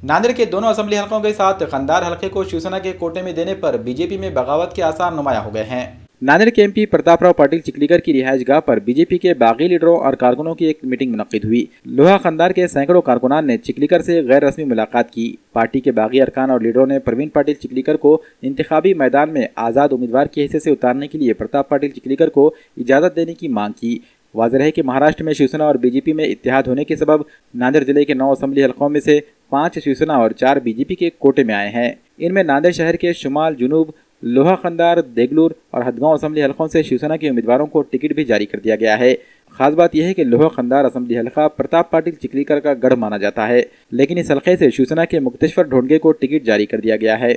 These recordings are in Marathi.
नांदेड़ के दोनों असेंबली हलकों के साथ खंडार हलके को शिवसेना के कोटे में देने पर बीजेपी में बगावत के आसार नुमाया हो गए हैं। नांदेड़ के एमपी प्रतापराव पाटिल चिखलीकर की रिहायशगाह पर बीजेपी के बागी लीडरों और कारकुनों की एक मीटिंग मुनक्किद हुई। लोहा खंडार के सैकड़ों कारकुनान ने चिखलीकर से गैर रस्मी मुलाकात की। पार्टी के बागी अरकान और लीडरों ने प्रवीण पाटिल चिखलीकर को इंतखाबी मैदान में आज़ाद उम्मीदवार के हिस्से से उतारने के लिए प्रताप पाटिल चिखलीकर को इजाज़त देने की मांग की। वाज़ेह है कि महाराष्ट्र में शिवसेना और बीजेपी में इत्तेहाद होने के सबब नांदेड़ जिले के 9 असेंबली हलकों में से 5 शिवसेना और 4 बीजेपी के कोटे में आए हैं। इनमें नांदेड़ शहर के शुमाल, जुनूब, लोहा खंडार, देगलूर और हदगांव असेंबली हलकों से शिवसेना के उम्मीदवारों को टिकट भी जारी कर दिया गया है। खास बात यह है कि लोहा खंडार असेंबली हलका प्रताप पाटिल चिखलीकर का गढ़ माना जाता है, लेकिन इस हलके से शिवसेना के मुक्तेश्वर ढोंडगे को टिकट जारी कर दिया गया है।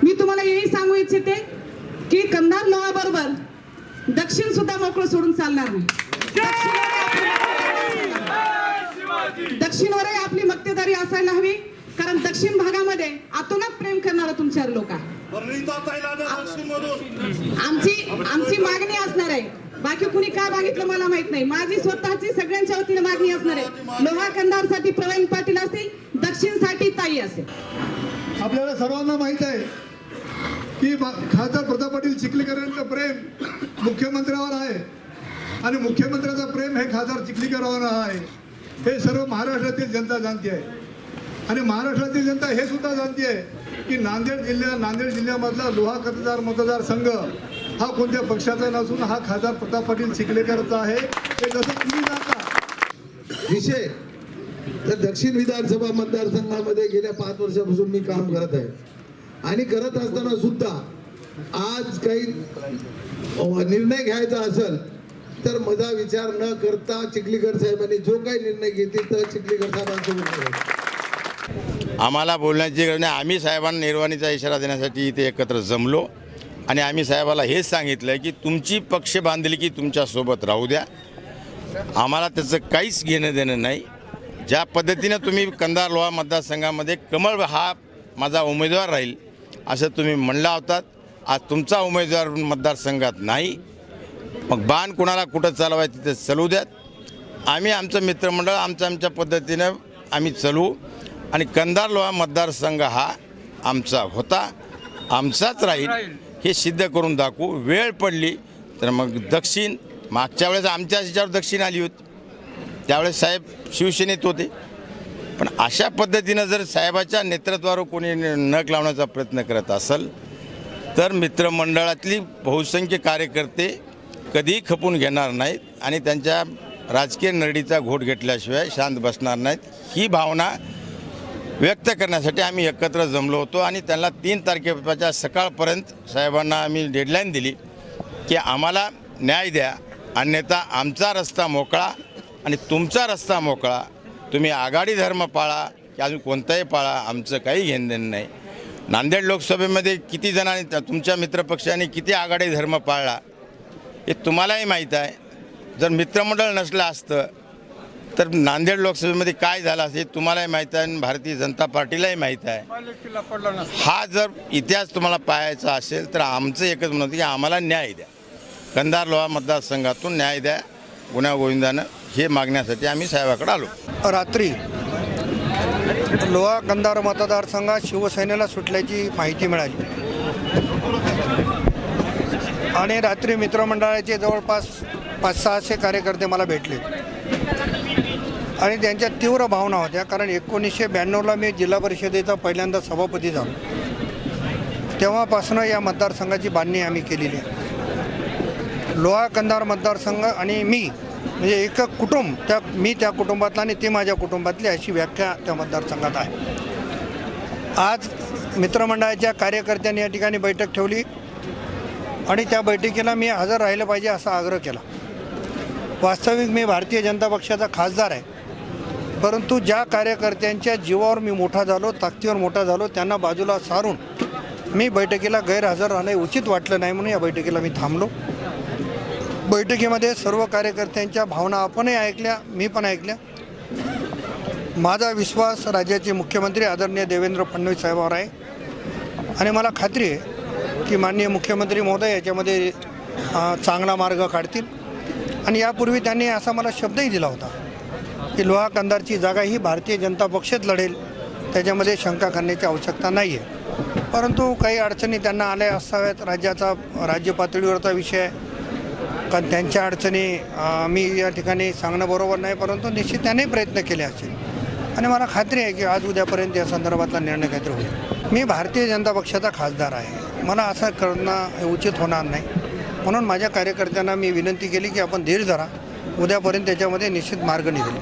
मी तुम्हाला यही सांगू इच्छिते की कंधार लोहा बरोबर दक्षिण सुद्धा मोकळं सोडून चालणार नाही। दक्षिणवरही आपली मक्तेदारी असायला हवी, कारण दक्षिण भागामध्ये आतोनात प्रेम करणारा तुमच्यावर लोक आहे। आमची मागणी असणार आहे, बाकी कुणी काय मागितलं मला माहित नाही। माझी स्वतःची सगळ्यांच्या वतीने मागणी असणार आहे। लोहा कंधार साठी प्रवीण पाटील असतील, दक्षिण साठी ताई असेल। आपल्याला सर्वांना माहित आहे की खासदार प्रताप पाटील चिखलीकरांचं प्रेम मुख्यमंत्र्यावर आहे आणि मुख्यमंत्र्याचं प्रेम हे खासदार चिखलीकरांवर आहे। हे सर्व महाराष्ट्रातील जनता जाणते आहे आणि महाराष्ट्रातील जनता हे सुद्धा जाणते आहे की नांदेड जिल्ह्यामधला लोहा कंधार मतदारसंघ हा कोणत्या पक्षाचा नसून हा खासदार प्रताप पाटील चिखलीकरचा आहे। हे जसं तुम्ही जाणता विषय तर दक्षिण विधानसभा मतदारसंघामध्ये गेल्या 5 वर्षापासून मी काम करत आहे आणि करत असताना सुद्धा आज काही निर्णय घ्यायचा असेल तर माझा विचार न करता चिखलीकर साहेबांनी जो काही निर्णय घेतील तर चिखलीकर साहेबांसोबत आम्हाला बोलण्याची गरज नाही। आम्ही साहेबांना निर्वाणीचा इशारा देण्यासाठी इथे एकत्र जमलो आणि आम्ही साहेबाला हेच सांगितलं की तुमची पक्ष बांधली तुमच्यासोबत राहू द्या, आम्हाला त्याचं काहीच घेणं देणं नाही। ज्या पद्धतीनं तुम्ही कंधार लोहा मतदारसंघामध्ये कमळ हा माझा उमेदवार राहील असं तुम्ही म्हणला होतात, आज तुमचा उमेदवार मतदारसंघात नाही, मग बाण कुणाला कुठं चालवायचं तिथे चालू द्यात। आम्ही आमचं मित्रमंडळ आमच्या पद्धतीनं आम्ही चालू आणि कंधार लोहा मतदारसंघ हा आमचा होता, आमचाच राहील हे सिद्ध करून दाखवू। वेळ पडली तर मग दक्षिण, मागच्या वेळेस आमच्या ह्याच्यावर दक्षिण आली होती, त्यावेळेस साहेब शिवसेनेत होते, पण अशा पद्धतीनं जर साहेबाच्या नेतृत्वावर कोणी नख लावण्याचा प्रयत्न करत असेल तर मित्रमंडळातली बहुसंख्य कार्यकर्ते कधीही खपून घेणार नाहीत आणि त्यांच्या राजकीय नरडीचा घोट घेतल्याशिवाय शांत बसणार नाहीत। ही भावना व्यक्त करण्यासाठी आम्ही एकत्र जमलो होतो आणि त्यांना 3 तारखेच्या सकाळपर्यंत साहेबांना आम्ही डेडलाईन दिली की आम्हाला न्याय द्या, अन्यथा आमचा रस्ता मोकळा आणि तुमचा रस्ता मोकळा। तुम्ही आघाडी धर्म पाळा की अजून कोणताही पाळा, आमचं काही घेणं देणं नाही। नांदेड लोकसभेमध्ये किती जणांनी तुमच्या मित्रपक्षांनी किती आघाडी धर्म पाळला हे तुम्हालाही माहीत आहे। जर मित्रमंडळ नसलं असतं तर नांदेड लोकसभेमध्ये काय झालं असेल तुम्हालाही माहीत आहे आणि भारतीय जनता पार्टीलाही माहीत आहे। हा जर इतिहास तुम्हाला पाहायचा असेल तर आमचं एकच म्हणणं होतं की आम्हाला न्याय द्या, कंधार लोहा मतदारसंघातून न्याय द्या गुण्यागोविंदानं, हे मागण्यासाठी आम्ही साहेबाकडे आलो। रात्री लोहा कंधार मतदारसंघात शिवसेनेला सुटल्याची माहिती मिळाली आणि रात्री मित्रमंडळाचे जवळपास 500-600 कार्यकर्ते मला भेटले आणि त्यांच्या तीव्र भावना होत्या, कारण 1992ला मी जिल्हा परिषदेचा पहिल्यांदा सभापती झालो, तेव्हापासून या मतदारसंघाची बांधणी आम्ही केलेली आहे। लोहा कंधार मतदारसंघ आणि मी म्हणजे एक कुटुंब, मी त्या कुटुंबातला आणि ते माझ्या कुटुंबातली अशी व्याख्या त्या मतदारसंघात आहे। आज मित्रमंडळाच्या कार्यकर्त्यांनी या ठिकाणी बैठक ठेवली आणि त्या बैठकीला मी हजर राहिलं पाहिजे असा आग्रह केला। वास्तविक मी भारतीय जनता पक्षाचा खासदार आहे, परंतु ज्या कार्यकर्त्यांच्या जीवावर मी मोठा झालो, ताकदीवर मोठा झालो, त्यांना बाजूला सारून मी बैठकीला गैरहजर राहणे उचित वाटलं नाही, म्हणून या बैठकीला मी थांबलो। बैठकीमध्ये सर्व कार्यकर्त्यांच्या भावना आपणही ऐकल्या, मी पण ऐकल्या। माझा विश्वास राज्याचे मुख्यमंत्री आदरणीय देवेंद्र फडणवीस साहेबांवर आहे आणि मला खात्री आहे की माननीय मुख्यमंत्री महोदय याच्यामध्ये चांगला मार्ग काढतील आणि यापूर्वी त्यांनी असा मला शब्दही दिला होता की लोहा कंधारची जागा ही भारतीय जनता पक्षच लढेल, त्याच्यामध्ये शंका करण्याची आवश्यकता नाही आहे. परंतु काही अडचणी त्यांना आल्या असाव्यात. राज्य पातळीवरचा विषय आहे, कारण त्यांच्या अडचणी मी या ठिकाणी सांगणं बरोबर नाही, परंतु निश्चित त्यांनी प्रयत्न केले असतील आणि मला खात्री आहे की आज उद्यापर्यंत या संदर्भातला निर्णय काहीतरी होईल. मी भारतीय जनता पक्षाचा खासदार आहे, मला असं करणं उचित होणार नाही. म्हणून माझ्या कार्यकर्त्यांना मी विनंती केली की आपण धीर धरा, उद्यापर्यंत त्याच्यामध्ये निश्चित मार्ग निघेल.